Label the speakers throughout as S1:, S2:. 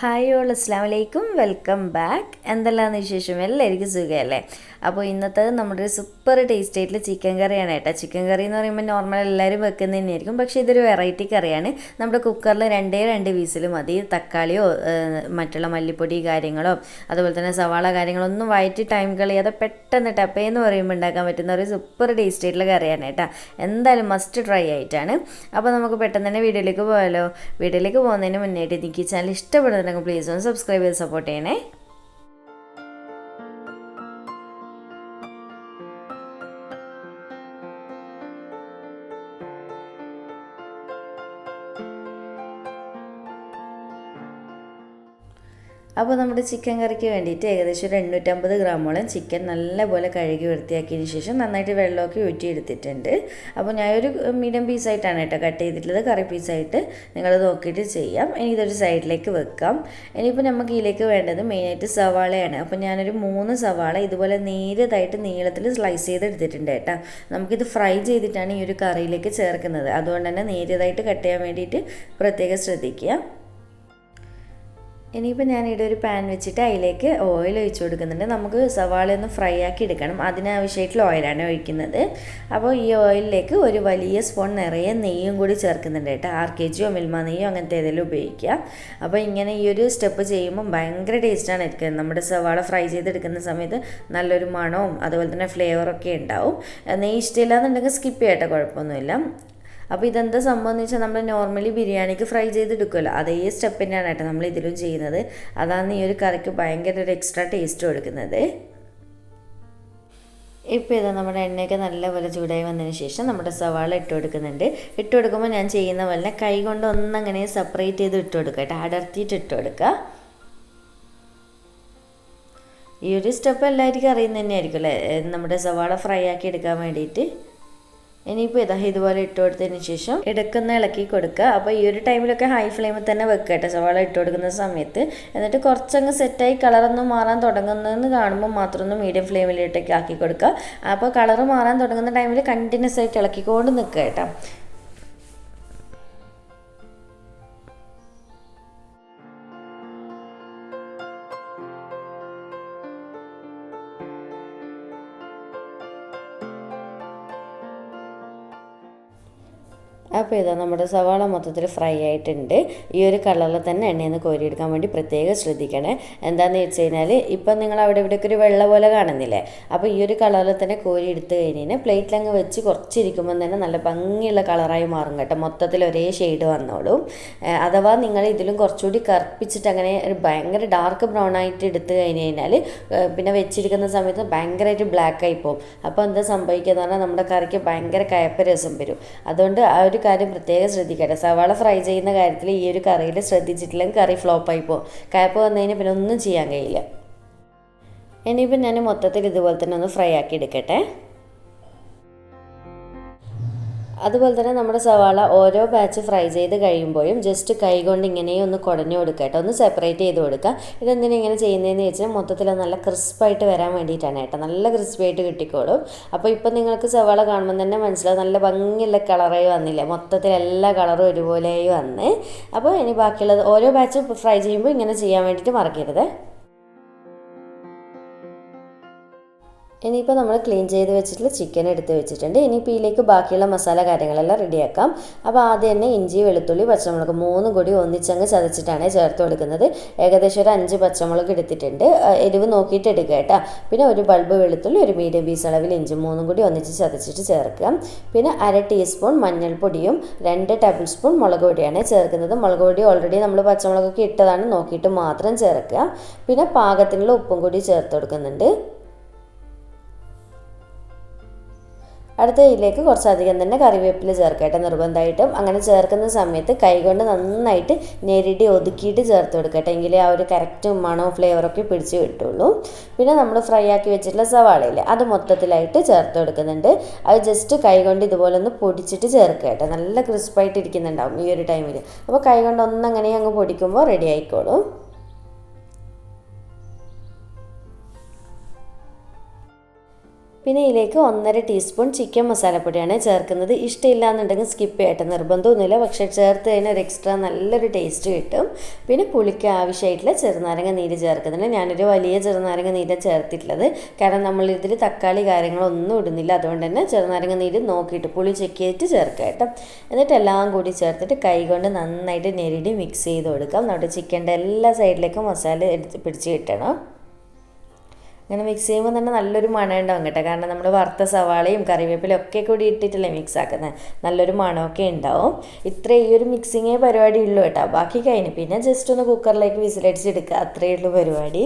S1: Hi all അസ്സലാമു അലൈക്കും welcome back. എന്തെല്ലാമെന്ന് വിശേഷം? എല്ലാവർക്കും സുഖമല്ലേ? അപ്പോൾ ഇന്നത്തെ നമ്മുടെ ഒരു സൂപ്പർ ടേസ്റ്റ് ആയിട്ടുള്ള ചിക്കൻ കറിയാണ് കേട്ടോ. ചിക്കൻ കറി എന്ന് പറയുമ്പോൾ നോർമൽ എല്ലാവരും വെക്കുന്നത് തന്നെയായിരിക്കും, പക്ഷേ ഇതൊരു വെറൈറ്റി കറിയാണ്. നമ്മുടെ കുക്കറിൽ രണ്ട് വീസിൽ മതി. തക്കാളിയോ മറ്റുള്ള മല്ലിപ്പൊടി കാര്യങ്ങളോ അതുപോലെ തന്നെ സവാള കാര്യങ്ങളോ ഒന്നും വഴറ്റി ടൈം കളയാതെ പെട്ടെന്ന് ടപ്പേന്ന് പറയുമ്പോൾ ഉണ്ടാക്കാൻ പറ്റുന്ന ഒരു സൂപ്പർ ടേസ്റ്റ് ആയിട്ടുള്ള കറിയാണ് കേട്ടോ. എന്തായാലും മസ്റ്റ് ട്രൈ ആയിട്ടാണ്. അപ്പോൾ നമുക്ക് പെട്ടെന്ന് തന്നെ വീഡിയോയിലേക്ക് പോയാലോ? വീഡിയോയിലേക്ക് പോകുന്നതിന് മുന്നേറ്റ് എനിക്ക് ഈ ചാനൽ ഇഷ്ടപ്പെടുന്നുണ്ടെങ്കിൽ പ്ലീസ് ഒന്ന് സബ്സ്ക്രൈബ് ചെയ്ത് സപ്പോർട്ട് ചെയ്യണേ. അപ്പോൾ നമ്മുടെ ചിക്കൻ കറിക്ക് വേണ്ടിയിട്ട് ഏകദേശം ഒരു 850 ഗ്രാമോളം ചിക്കൻ നല്ലപോലെ കഴുകി വൃത്തിയാക്കിയതിന് ശേഷം നന്നായിട്ട് വെള്ളമൊക്കെ ഊറ്റിയെടുത്തിട്ടുണ്ട്. അപ്പോൾ ഞാനൊരു മീഡിയം പീസായിട്ടാണ് കേട്ടോ കട്ട് ചെയ്തിട്ടുള്ളത്. കറി പീസായിട്ട് നിങ്ങൾ നോക്കിയിട്ട് ചെയ്യാം. ഇനി ഇതൊരു സൈഡിലേക്ക് വെക്കാം. ഇനിയിപ്പോൾ നമുക്ക് ഇതിലേക്ക് വേണ്ടത് മെയിനായിട്ട് സവാളയാണ്. അപ്പോൾ ഞാനൊരു 3 സവാള ഇതുപോലെ നേരിയതായിട്ട് നീളത്തിൽ സ്ലൈസ് ചെയ്തെടുത്തിട്ടുണ്ട് കേട്ടോ. നമുക്കിത് ഫ്രൈ ചെയ്തിട്ടാണ് ഈ ഒരു കറിയിലേക്ക് ചേർക്കുന്നത്. അതുകൊണ്ട് തന്നെ നേരിയതായിട്ട് കട്ട് ചെയ്യാൻ വേണ്ടിയിട്ട് പ്രത്യേകം ശ്രദ്ധിക്കുക. ഇനിയിപ്പോൾ ഞാനിവിടെ ഒരു പാൻ വെച്ചിട്ട് അതിലേക്ക് ഓയിൽ ഒഴിച്ച് കൊടുക്കുന്നുണ്ട്. നമുക്ക് സവാള ഒന്ന് ഫ്രൈ ആക്കി എടുക്കണം, അതിനാവശ്യമായിട്ടുള്ള ഓയിലാണ് ഒഴിക്കുന്നത്. അപ്പോൾ ഈ ഓയിലിലേക്ക് ഒരു വലിയ സ്പൂൺ നിറയെ നെയ്യും കൂടി ചേർക്കുന്നുണ്ട് കേട്ടോ. RKGയോ മിൽമ നെയ്യോ അങ്ങനത്തെ ഏതെങ്കിലും ഉപയോഗിക്കുക. അപ്പോൾ ഇങ്ങനെ ഈ ഒരു സ്റ്റെപ്പ് ചെയ്യുമ്പോൾ ഭയങ്കര ടേസ്റ്റാണ് എടുക്കുന്നത്. നമ്മുടെ സവാള ഫ്രൈ ചെയ്തെടുക്കുന്ന സമയത്ത് നല്ലൊരു മണവും അതുപോലെ തന്നെ ഫ്ലേവറൊക്കെ ഉണ്ടാവും. നെയ്യ് ഇഷ്ടമില്ല എന്നുണ്ടെങ്കിൽ സ്കിപ്പ് ചെയ്യട്ടെ, കുഴപ്പമൊന്നുമില്ല. അപ്പോൾ ഇതെന്താ സംഭവം എന്ന് വെച്ചാൽ നമ്മൾ നോർമലി ബിരിയാണിക്ക് ഫ്രൈ ചെയ്തെടുക്കുമല്ലോ, അതേ സ്റ്റെപ്പ് തന്നെയാണ് കേട്ടോ നമ്മൾ ഇതിലും ചെയ്യുന്നത്. അതാണ് ഈ ഒരു കറിക്ക് ഭയങ്കര ഒരു എക്സ്ട്രാ ടേസ്റ്റ് കൊടുക്കുന്നത്. ഇപ്പോൾ ഇതാ നമ്മുടെ എണ്ണയൊക്കെ നല്ലപോലെ ചൂടായി വന്നതിന് ശേഷം നമ്മുടെ സവാള ഇട്ട് കൊടുക്കുന്നുണ്ട്. ഇട്ട് കൊടുക്കുമ്പോൾ ഞാൻ ചെയ്യുന്ന പോലെ കൈ കൊണ്ട് ഒന്നങ്ങനെ സെപ്പറേറ്റ് ചെയ്ത് ഇട്ട് കൊടുക്കുക കേട്ടോ, അടർത്തിയിട്ട് ഇട്ട് കൊടുക്കുക. ഈ ഒരു സ്റ്റെപ്പ് എല്ലാവർക്കും അറിയുന്നത് തന്നെയായിരിക്കും അല്ലേ, നമ്മുടെ സവാള ഫ്രൈ ആക്കി എടുക്കാൻ വേണ്ടിയിട്ട്. ഇനിയിപ്പോൾ ഇതുപോലെ ഇട്ട് കൊടുത്തതിന് ശേഷം ഇടയ്ക്കൊന്ന് ഇളക്കി കൊടുക്കുക. അപ്പോൾ ഈ ഒരു ടൈമിലൊക്കെ ഹൈ ഫ്ലെയിമിൽ തന്നെ വെക്കുക കേട്ടോ സവാള ഇട്ട് കൊടുക്കുന്ന സമയത്ത്. എന്നിട്ട് കുറച്ചങ്ങ് സെറ്റായി കളറൊന്നും മാറാൻ തുടങ്ങുന്നതെന്ന് കാണുമ്പോൾ മാത്രം ഒന്ന് മീഡിയം ഫ്ലെയിമിലിട്ടേക്ക് ആക്കി കൊടുക്കുക. അപ്പോൾ കളറ് മാറാൻ തുടങ്ങുന്ന ടൈമിൽ കണ്ടിന്യൂസ് ആയിട്ട് ഇളക്കിക്കൊണ്ട് നിൽക്കുക കേട്ടോ. അപ്പോൾ ഇതാ നമ്മുടെ സവാള മൊത്തത്തിൽ ഫ്രൈ ആയിട്ടുണ്ട്. ഈ ഒരു കളറിൽ തന്നെ എണ്ണയിൽ നിന്ന് കോരിയെടുക്കാൻ വേണ്ടി പ്രത്യേകം ശ്രദ്ധിക്കണേ. എന്താണെന്ന് വെച്ച് കഴിഞ്ഞാൽ ഇപ്പം നിങ്ങൾ അവിടെ ഇവിടെയൊക്കെ ഒരു വെള്ള പോലെ കാണുന്നില്ലേ, അപ്പോൾ ഈ ഒരു കളറിൽ തന്നെ കോരി എടുത്ത് കഴിഞ്ഞാൽ പ്ലേറ്റിലങ്ങ് വെച്ച് കുറച്ചിരിക്കുമ്പോൾ തന്നെ നല്ല ഭംഗിയുള്ള കളറായി മാറും കേട്ടോ. മൊത്തത്തിൽ ഒരേ ഷെയ്ഡ് വന്നോളും. അഥവാ നിങ്ങൾ ഇതിലും കുറച്ചുകൂടി കറുപ്പിച്ചിട്ട് അങ്ങനെ ഭയങ്കര ഡാർക്ക് ബ്രൗൺ ആയിട്ട് എടുത്ത് കഴിഞ്ഞാൽ പിന്നെ വെച്ചിരിക്കുന്ന സമയത്ത് ഭയങ്കരമായിട്ട് ബ്ലാക്കായി പോകും. അപ്പോൾ എന്താ സംഭവിക്കുക എന്ന് പറഞ്ഞാൽ നമ്മുടെ കറിക്ക് ഭയങ്കര കയപ്പ് രസം വരും. അതുകൊണ്ട് ആ ഒരു കാര്യം പ്രത്യേകം ശ്രദ്ധിക്കട്ടെ. സവാള ഫ്രൈ ചെയ്യുന്ന കാര്യത്തിൽ ഈ ഒരു കറിയിൽ ശ്രദ്ധിച്ചിട്ടില്ലെങ്കിൽ കറി ഫ്ലോപ്പായി പോകും. കയ്പ്പ് വന്നു കഴിഞ്ഞാൽ പിന്നെ ഒന്നും ചെയ്യാൻ കഴിയില്ല. ഇനിയിപ്പോൾ ഞാൻ മൊത്തത്തിൽ ഇതുപോലെ തന്നെ ഒന്ന് ഫ്രൈ ആക്കി എടുക്കട്ടെ. അതുപോലെ തന്നെ നമ്മുടെ സവാള ഓരോ ബാച്ച് ഫ്രൈ ചെയ്ത് കഴിയുമ്പോഴും ജസ്റ്റ് കൈ കൊണ്ട് ഇങ്ങനെയും ഒന്ന് കുടഞ്ഞു കൊടുക്കുക കേട്ടോ, ഒന്ന് സെപ്പറേറ്റ് ചെയ്ത് കൊടുക്കുക. ഇതെന്തിനാ ഇങ്ങനെ ചെയ്യുന്നതെന്ന് വെച്ചാൽ മൊത്തത്തിൽ നല്ല ക്രിസ്പായിട്ട് വരാൻ വേണ്ടിയിട്ടാണ് കേട്ടോ, നല്ല ക്രിസ്പിയായിട്ട് കിട്ടിക്കോളും. അപ്പോൾ ഇപ്പം നിങ്ങൾക്ക് സവാള കാണുമ്പോൾ തന്നെ മനസ്സിലാവും നല്ല ഭംഗിയുള്ള കളറായി വന്നില്ല, മൊത്തത്തിൽ എല്ലാ കളറും ഒരുപോലെയായി വന്ന്. അപ്പോൾ ഇനി ബാക്കിയുള്ളത് ഓരോ ബാച്ച് ഫ്രൈ ചെയ്യുമ്പോൾ ഇങ്ങനെ ചെയ്യാൻ വേണ്ടിയിട്ട് മറക്കരുത്. ഇനിയിപ്പോൾ നമ്മൾ ക്ലീൻ ചെയ്ത് വെച്ചിട്ടുള്ള ചിക്കൻ എടുത്ത് വെച്ചിട്ടുണ്ട്. ഇനിയിപ്പോൾ ഇതിലേക്ക് ബാക്കിയുള്ള മസാല കാര്യങ്ങളെല്ലാം റെഡിയാക്കാം. അപ്പോൾ ആദ്യം തന്നെ ഇഞ്ചി വെളുത്തുള്ളി പച്ചമുളക് 3 കൂടി ഒന്നിച്ചങ്ങ് ചതച്ചിട്ടാണ് ചേർത്ത് കൊടുക്കുന്നത്. ഏകദേശം ഒരു 5 പച്ചമുളക് എടുത്തിട്ടുണ്ട്. എരിവ് നോക്കിയിട്ട് എടുക്കുക കേട്ടോ. പിന്നെ ഒരു ബൾബ് വെളുത്തുള്ളി, ഒരു മീഡിയം പീസ് അളവിൽ ഇഞ്ചി 3 കൂടി ഒന്നിച്ച് ചതച്ചിട്ട് ചേർക്കുക. പിന്നെ 1/2 ടീസ്പൂൺ മഞ്ഞൾപ്പൊടിയും 2 ടേബിൾ സ്പൂൺ മുളക് പൊടിയാണ് ചേർക്കുന്നത്. മുളക് പൊടി ഓൾറെഡി നമ്മൾ പച്ചമുളകൊക്കെ ഇട്ടതാണ്, നോക്കിയിട്ട് മാത്രം ചേർക്കുക. പിന്നെ പാകത്തിനുള്ള ഉപ്പും കൂടി ചേർത്ത് കൊടുക്കുന്നുണ്ട്. അടുത്ത ഇതിലേക്ക് കുറച്ചധികം തന്നെ കറിവേപ്പില ചേർക്കട്ടെ നിർബന്ധമായിട്ടും. അങ്ങനെ ചേർക്കുന്ന സമയത്ത് കൈകൊണ്ട് നന്നായിട്ട് ഞെരടി ഒതുക്കിയിട്ട് ചേർത്ത് കൊടുക്കട്ടെ, എങ്കിലേ ആ ഒരു കറക്റ്റ് മണവും ഫ്ലേവറൊക്കെ പിടിച്ച് കിട്ടുള്ളൂ. പിന്നെ നമ്മൾ ഫ്രൈ ആക്കി വെച്ചിട്ടുള്ള സവാളയില്ലേ, അത് മൊത്തത്തിലായിട്ട് ചേർത്ത് കൊടുക്കുന്നുണ്ട്. അത് ജസ്റ്റ് കൈകൊണ്ട് ഇതുപോലെ ഒന്ന് പൊടിച്ചിട്ട് ചേർക്കട്ടെ, നല്ല ക്രിസ്പായിട്ട് ഇരിക്കുന്നുണ്ടാവും ഈ ഒരു ടൈമിൽ. അപ്പോൾ കൈകൊണ്ട് ഒന്നങ്ങനെ അങ്ങ് പൊടിക്കുമ്പോൾ റെഡി ആയിക്കോളും. പിന്നെ ഇതിലേക്ക് 1.5 ടീസ്പൂൺ ചിക്കൻ മസാലപ്പൊടിയാണ് ചേർക്കുന്നത്. ഇഷ്ടമില്ല എന്നുണ്ടെങ്കിൽ സ്കിപ്പ് ചെയ്യട്ടെ, നിർബന്ധമൊന്നുമില്ല. പക്ഷേ ചേർത്ത് കഴിഞ്ഞാൽ ഒരു എക്സ്ട്രാ നല്ലൊരു ടേസ്റ്റ് കിട്ടും. പിന്നെ പുളിക്ക് ആവശ്യമായിട്ടുള്ള ചെറുനാരങ്ങ നീര് ചേർക്കുന്നുണ്ട്. ഞാനൊരു വലിയ ചെറുനാരങ്ങ നീര് ചേർത്തിട്ടുള്ളത്, കാരണം നമ്മളിതിൽ തക്കാളി കാര്യങ്ങളൊന്നും ഇടുന്നില്ല. അതുകൊണ്ട് തന്നെ ചെറുനാരങ്ങ നീര് നോക്കിയിട്ട് പുളി ചെക്ക് ചെയ്തിട്ട് ചേർക്കുക കേട്ടോ. എന്നിട്ട് എല്ലാം കൂടി ചേർത്തിട്ട് കൈ കൊണ്ട് നന്നായിട്ട് ഞെരിടി മിക്സ് ചെയ്ത് കൊടുക്കാം. നമ്മുടെ ചിക്കൻ്റെ എല്ലാ സൈഡിലേക്കും മസാല പിടിച്ച് കിട്ടണം. അങ്ങനെ മിക്സ് ചെയ്യുമ്പോൾ തന്നെ നല്ലൊരു മണം ഉണ്ടാവും കേട്ടോ, കാരണം നമ്മൾ വറുത്ത സവാളയും കറിവേപ്പിലയും ഒക്കെ കൂടി ഇട്ടിട്ടല്ലേ മിക്സ് ആക്കുന്നത്, നല്ലൊരു മണമൊക്കെ ഉണ്ടാവും. ഈ ഒരു മിക്സിങ്ങേ പരിപാടി ഉള്ളൂ കേട്ടോ, ബാക്കി കഴിഞ്ഞ് പിന്നെ ജസ്റ്റ് ഒന്ന് കുക്കറിലേക്ക് വിസിലടിച്ചെടുക്കുക, അത്രയേ ഉള്ളൂ പരിപാടി.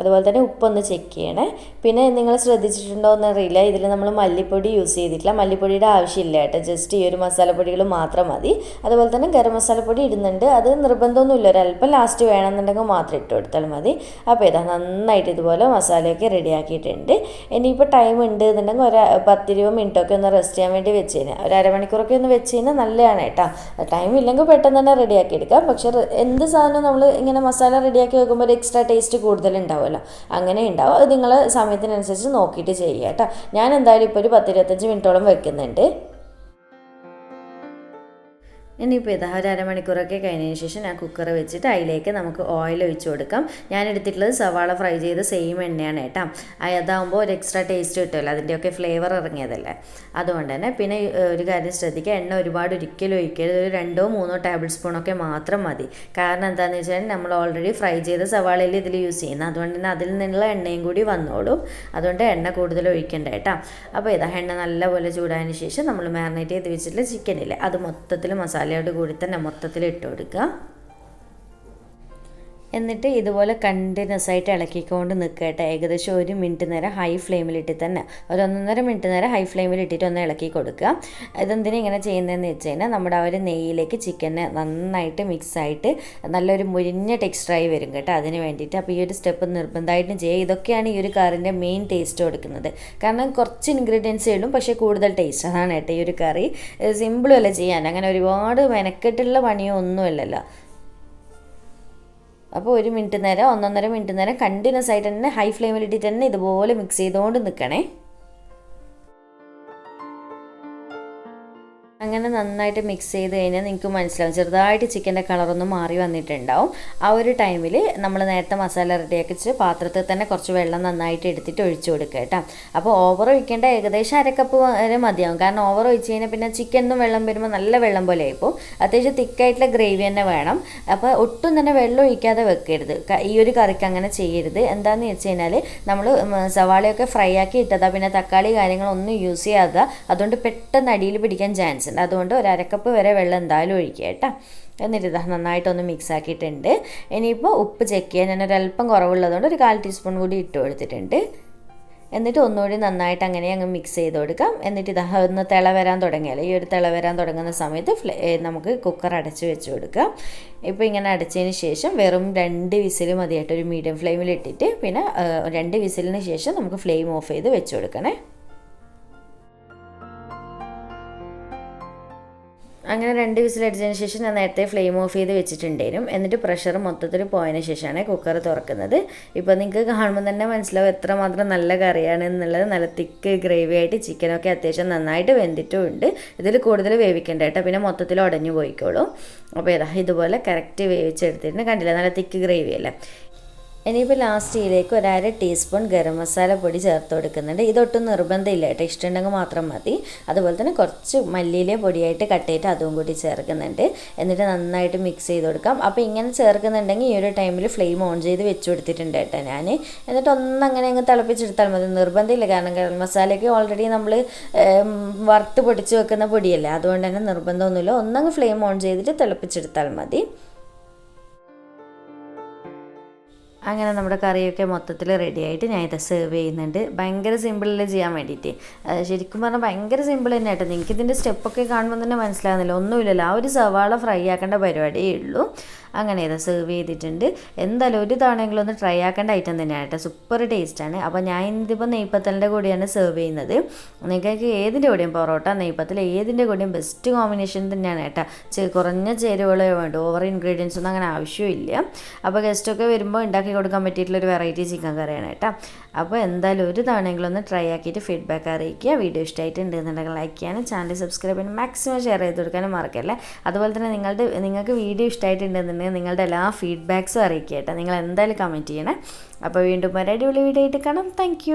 S1: അതുപോലെ തന്നെ ഉപ്പൊന്ന് ചെക്ക് ചെയ്യണേ. പിന്നെ നിങ്ങൾ ശ്രദ്ധിച്ചിട്ടുണ്ടോ എന്നറിയില്ല, ഇതിൽ നമ്മൾ മല്ലിപ്പൊടി യൂസ് ചെയ്തിട്ടില്ല. മല്ലിപ്പൊടിയുടെ ആവശ്യമില്ല കേട്ടോ, ജസ്റ്റ് ഈ ഒരു മസാലപ്പൊടികൾ മാത്രം മതി. അതുപോലെ തന്നെ ഗരം മസാലപ്പൊടി ഇടുന്നുണ്ട്, അത് നിർബന്ധമൊന്നുമില്ല, ഒരല്പം ലാസ്റ്റ് വേണമെന്നുണ്ടെങ്കിൽ മാത്രം ഇട്ട് കൊടുത്താൽ മതി. അപ്പോൾ ഇതാ നന്നായിട്ട് ഇതുപോലെ മസാലയൊക്കെ റെഡിയാക്കിയിട്ടുണ്ട്. ഇനിയിപ്പോൾ ടൈം ഉണ്ട് എന്നുണ്ടെങ്കിൽ ഒരു 10-20 മിനിറ്റൊക്കെ ഒന്ന് റെസ്റ്റ് ചെയ്യാൻ വേണ്ടി വെച്ച് കഴിഞ്ഞാൽ, ഒരു അരമണിക്കൂറൊക്കെ ഒന്ന് വെച്ച് കഴിഞ്ഞാൽ നല്ലതാണ് കേട്ടോ. ടൈം ഇല്ലെങ്കിൽ പെട്ടെന്ന് തന്നെ റെഡിയാക്കി എടുക്കാം. പക്ഷേ എന്ത് സാധനവും നമ്മൾ ഇങ്ങനെ മസാല റെഡിയാക്കി വെക്കുമ്പോൾ ഒരു എക്സ്ട്രാ ടേസ്റ്റ് കൂടുതലുണ്ടാവും, അങ്ങനെ ഉണ്ടാവും. അത് നിങ്ങൾ സമയത്തിനനുസരിച്ച് നോക്കിയിട്ട് ചെയ്യുക കേട്ടോ. ഞാൻ എന്തായാലും ഇപ്പോൾ ഒരു 10-25 മിനിറ്റോളം വെക്കുന്നുണ്ട്. ഇനിയിപ്പോൾ ഇതാ ഒരു അരമണിക്കൂറൊക്കെ കഴിഞ്ഞതിന് ശേഷം ഞാൻ കുക്കർ വെച്ചിട്ട് അതിലേക്ക് നമുക്ക് ഓയിൽ ഒഴിച്ച് കൊടുക്കാം. ഞാൻ എടുത്തിട്ടുള്ളത് സവാള ഫ്രൈ ചെയ്ത് സെയിം എണ്ണയാണ് കേട്ടോ. അതാകുമ്പോൾ ഒരു എക്സ്ട്രാ ടേസ്റ്റ് കിട്ടുമല്ലോ, അതിൻ്റെയൊക്കെ ഫ്ലേവർ ഇറങ്ങിയതല്ലേ, അതുകൊണ്ട് തന്നെ. പിന്നെ ഒരു കാര്യം ശ്രദ്ധിക്കുക, എണ്ണ ഒരുപാട് ഒരിക്കലും ഒഴിക്കരുത്, ഒരു 2-3 ടേബിൾ സ്പൂണൊക്കെ മാത്രം മതി. കാരണം എന്താണെന്ന് വെച്ചാൽ നമ്മൾ ഓൾറെഡി ഫ്രൈ ചെയ്ത സവാളയിൽ ഇതിൽ യൂസ് ചെയ്യുന്നത്, അതുകൊണ്ട് തന്നെ അതിൽ നിന്നുള്ള എണ്ണയും കൂടി വന്നോളും. അതുകൊണ്ട് എണ്ണ കൂടുതൽ ഒഴിക്കേണ്ട കേട്ടോ. അപ്പോൾ ഇതാ എണ്ണ നല്ലപോലെ ചൂടായതിന് ശേഷം നമ്മൾ മാരിനേറ്റ് ചെയ്ത് വെച്ചിട്ടുള്ള ചിക്കനില്ലേ, അത് മൊത്തത്തിൽ മസാലയോട് കൂടി തന്നെ മൊത്തത്തിൽ ഇട്ട് കൊടുക്കുക. എന്നിട്ട് ഇതുപോലെ കണ്ടിന്യൂസ് ആയിട്ട് ഇളക്കിക്കൊണ്ട് നിൽക്കട്ടെ. ഏകദേശം 1 മിനിറ്റ് നേരം ഹൈ ഫ്ലെയിമിലിട്ട് തന്നെ, ഒരു 1.5 മിനിറ്റ് നേരം ഹൈ ഫ്ലെയിമിലിട്ടിട്ട് ഒന്ന് ഇളക്കി കൊടുക്കുക. ഇതെന്തിനാ ഇങ്ങനെ ചെയ്യുന്നതെന്ന് വെച്ച് കഴിഞ്ഞാൽ, നമ്മുടെ ആ ഒരു നെയ്യിലേക്ക് ചിക്കനെ നന്നായിട്ട് മിക്സായിട്ട് നല്ലൊരു മുരിഞ്ഞ ടെക്സ്ചറായി വരും കേട്ടോ, അതിന് വേണ്ടിയിട്ട്. അപ്പോൾ ഈ ഒരു സ്റ്റെപ്പ് നിർബന്ധമായിട്ടും ചെയ്യുക. ഇതൊക്കെയാണ് ഈ ഒരു കറിൻ്റെ മെയിൻ ടേസ്റ്റ് കൊടുക്കുന്നത്. കാരണം കുറച്ച് ഇൻഗ്രീഡിയൻസേ ഉള്ളൂ, പക്ഷേ കൂടുതൽ ടേസ്റ്റ്. അതാണ് കേട്ടോ ഈ ഒരു കറി. സിമ്പിളും അല്ല ചെയ്യാൻ, അങ്ങനെ ഒരുപാട് മെനക്കെട്ടുള്ള പണിയോ ഒന്നുമല്ലല്ലോ. അപ്പോൾ 1 മിനിറ്റ് നേരം 1.5 മിനിറ്റ് നേരം കണ്ടിന്യൂസ് ആയിട്ട് തന്നെ ഹൈ ഫ്ലെയിമിലിട്ടിട്ട് തന്നെ ഇതുപോലെ മിക്സ് ചെയ്തുകൊണ്ട് നിൽക്കണേ. അങ്ങനെ നന്നായിട്ട് മിക്സ് ചെയ്ത് കഴിഞ്ഞാൽ നിങ്ങൾക്ക് മനസ്സിലാവും, ചെറുതായിട്ട് ചിക്കൻ്റെ കളറൊന്നും മാറി വന്നിട്ടുണ്ടാവും. ആ ഒരു ടൈമിൽ നമ്മൾ നേരത്തെ മസാല റെഡിയാക്കി വെച്ച് പാത്രത്തിൽ തന്നെ കുറച്ച് വെള്ളം നന്നായിട്ട് എടുത്തിട്ട് ഒഴിച്ചു കൊടുക്കുക കേട്ടോ. അപ്പോൾ ഓവർ ഒഴിക്കേണ്ട, ഏകദേശം 1/2 കപ്പ് വരെ മതിയാവും. കാരണം ഓവർ ഒഴിച്ച് കഴിഞ്ഞാൽ പിന്നെ ചിക്കനും വെള്ളം വരുമ്പോൾ നല്ല വെള്ളം പോലെ ആയിപ്പോൾ. അത്യാവശ്യം തിക്കായിട്ടുള്ള ഗ്രേവി തന്നെ വേണം. അപ്പോൾ ഒട്ടും തന്നെ വെള്ളം ഒഴിക്കാതെ വെക്കരുത്, ഈ ഒരു കറിക്ക് അങ്ങനെ ചെയ്യരുത്. എന്താണെന്ന് വെച്ച് കഴിഞ്ഞാൽ നമ്മൾ സവാളയൊക്കെ ഫ്രൈ ആക്കി ഇട്ടതാ, പിന്നെ തക്കാളി കാര്യങ്ങളൊന്നും യൂസ് ചെയ്യാതെ, അതുകൊണ്ട് പെട്ടെന്ന് അടിയിൽ പിടിക്കാൻ ചാൻസ് ഉണ്ട്. അതുകൊണ്ട് ഒരു 1/2 കപ്പ് വരെ വെള്ളം എന്തായാലും ഒഴിക്കുക കേട്ടോ. എന്നിട്ട് ഇതാ നന്നായിട്ടൊന്ന് മിക്സ് ആക്കിയിട്ടുണ്ട്. ഇനിയിപ്പോൾ ഉപ്പ് ചെക്ക് ചെയ്യാൻ ഞാനൊരല്പം കുറവുള്ളതുകൊണ്ട് ഒരു 1/4 ടീസ്പൂൺ കൂടി ഇട്ട് കൊടുത്തിട്ടുണ്ട്. എന്നിട്ട് ഒന്നുകൂടി നന്നായിട്ട് അങ്ങനെ അങ്ങ് മിക്സ് ചെയ്ത് കൊടുക്കാം. എന്നിട്ട് ഇതാ ഒന്ന് തിള വരാൻ തുടങ്ങിയാൽ, ഈ ഒരു തിള വരാൻ തുടങ്ങുന്ന സമയത്ത് നമുക്ക് കുക്കർ അടച്ച് വെച്ച് കൊടുക്കാം. ഇപ്പോൾ ഇങ്ങനെ അടച്ചതിന് ശേഷം വെറും 2 വിസിൽ മതിയായിട്ട് ഒരു മീഡിയം ഫ്ലെയിമിൽ ഇട്ടിട്ട്, പിന്നെ 2 വിസിലിന് ശേഷം നമുക്ക് ഫ്ലെയിം ഓഫ് ചെയ്ത് വെച്ച് കൊടുക്കണേ. അങ്ങനെ 2 വിസിലടിച്ചതിന് ശേഷം ഞാൻ നേരത്തെ ഫ്ലെയിം ഓഫ് ചെയ്ത് വെച്ചിട്ടുണ്ടായിരുന്നു. എന്നിട്ട് പ്രഷർ മൊത്തത്തിൽ പോയതിന് ശേഷമാണ് കുക്കർ തുറക്കുന്നത്. ഇപ്പോൾ നിങ്ങൾക്ക് കാണുമ്പോൾ തന്നെ മനസ്സിലാവും എത്രമാത്രം നല്ല കറിയാണ് എന്നുള്ളത്. നല്ല തിക്ക് ഗ്രേവി ആയിട്ട് ചിക്കനൊക്കെ അത്യാവശ്യം നന്നായിട്ട് വെന്തിട്ടും ഉണ്ട്. ഇതിൽ കൂടുതൽ വേവിക്കേണ്ട കേട്ടോ, പിന്നെ മൊത്തത്തിൽ ഉടഞ്ഞു പോയിക്കോളും. അപ്പോൾ ഇതുപോലെ കറക്റ്റ് വേവിച്ചെടുത്തിട്ടുണ്ട്, കണ്ടില്ല, നല്ല തിക്ക് ഗ്രേവി അല്ലേ. ഇനിയിപ്പോൾ ലാസ്റ്റ് ഇതിലേക്ക് 1/2 ടീസ്പൂൺ ഗരം മസാല പൊടി ചേർത്ത് കൊടുക്കുന്നുണ്ട്. ഇതൊട്ടും നിർബന്ധമില്ല കേട്ടോ, ഇഷ്ടമുണ്ടെങ്കിൽ മാത്രം മതി. അതുപോലെ തന്നെ കുറച്ച് മല്ലിയില പൊടിയായിട്ട് കട്ട് ചെയ്തിട്ട് അതും കൂടി ചേർക്കുന്നുണ്ട്. എന്നിട്ട് നന്നായിട്ട് മിക്സ് ചെയ്ത് കൊടുക്കാം. അപ്പോൾ ഇങ്ങനെ ചേർക്കുന്നുണ്ടെങ്കിൽ ഈ ഒരു ടൈമിൽ ഫ്ലെയിം ഓൺ ചെയ്ത് വെച്ച് കൊടുത്തിട്ടുണ്ട് കേട്ടോ ഞാൻ. എന്നിട്ട് ഒന്നങ്ങനെ അങ്ങ് തിളപ്പിച്ചെടുത്താൽ മതി, നിർബന്ധമില്ല. കാരണം ഗരം മസാലയ്ക്ക് ഓൾറെഡി നമ്മൾ വറുത്ത് പൊടിച്ച് വെക്കുന്ന പൊടിയല്ലേ, അതുകൊണ്ട് തന്നെ നിർബന്ധമൊന്നുമില്ല. ഒന്നങ്ങ് ഫ്ലെയിം ഓൺ ചെയ്തിട്ട് തിളപ്പിച്ചെടുത്താൽ മതി. അങ്ങനെ നമ്മുടെ കറിയൊക്കെ മൊത്തത്തിൽ റെഡി ആയിട്ട് ഞാൻ ഇത് സെർവ് ചെയ്യുന്നുണ്ട്. ഭയങ്കര സിമ്പിളിൽ ചെയ്യാൻ വേണ്ടിയിട്ട്, ശരിക്കും പറഞ്ഞാൽ ഭയങ്കര സിമ്പിൾ തന്നെ കേട്ടോ. നിങ്ങൾക്ക് ഇതിൻ്റെ സ്റ്റെപ്പൊക്കെ കാണുമ്പോൾ തന്നെ മനസ്സിലാകുന്നില്ല, ഒന്നുമില്ലല്ലോ. ആ ഒരു സവാള ഫ്രൈ ആക്കേണ്ട പരിപാടിയേ ഉള്ളൂ. അങ്ങനെ ഇത് സെർവ് ചെയ്തിട്ടുണ്ട്. എന്തായാലും ഒരു തവണയെങ്കിലും ഒന്ന് ട്രൈ ആക്കേണ്ട ഐറ്റം തന്നെയാണ് കേട്ടോ. സൂപ്പർ ടേസ്റ്റാണ്. അപ്പോൾ ഞാൻ ഇതിപ്പോൾ നെയ്പ്പത്തലിൻ്റെ കൂടെയാണ് സെർവ് ചെയ്യുന്നത്. നിങ്ങൾക്ക് ഏതിൻ്റെ കൂടെയും പൊറോട്ട നെയ്പ്പത്തൽ ഏതിൻ്റെ കൂടെയും ബെസ്റ്റ് കോമ്പിനേഷൻ തന്നെയാണ് കേട്ടോ. കുറഞ്ഞ ചേരുവകളേ വേണ്ടു, ഓവർ ഇൻഗ്രീഡിയൻസ് ഒന്നും അങ്ങനെ ആവശ്യമില്ല. അപ്പോൾ ഗസ്റ്റൊക്കെ വരുമ്പോൾ ഉണ്ടാക്കി കൊടുക്കാൻ പറ്റിയിട്ടുള്ളൊരു വെറൈറ്റി ചിക്കൻ കറിയാണ് കേട്ടോ. അപ്പോൾ എന്തായാലും ഒരു തവണയെങ്കിലും ഒന്ന് ട്രൈ ആക്കിയിട്ട് ഫീഡ്ബാക്ക് അറിയിക്കുക. വീഡിയോ ഇഷ്ടമായിട്ടുണ്ട് എന്നുണ്ടെങ്കിൽ ലൈക്ക് ചെയ്യാനും ചാനൽ സബ്സ്ക്രൈബ് ചെയ്യാനും മാക്സിമം ഷെയർ ചെയ്ത് കൊടുക്കാനും മറക്കല്ലേ. അതുപോലെ തന്നെ നിങ്ങൾക്ക് വീഡിയോ ഇഷ്ടമായിട്ടുണ്ടെന്നുണ്ടെങ്കിൽ നിങ്ങളുടെ എല്ലാ ഫീഡ്ബാക്സും അറിയിക്കുക കേട്ടോ. നിങ്ങൾ എന്തായാലും കമൻറ്റ് ചെയ്യണേ. അപ്പോൾ വീണ്ടും ഒരു അടിപൊളി വീഡിയോ ആയിട്ട് കാണാം. താങ്ക്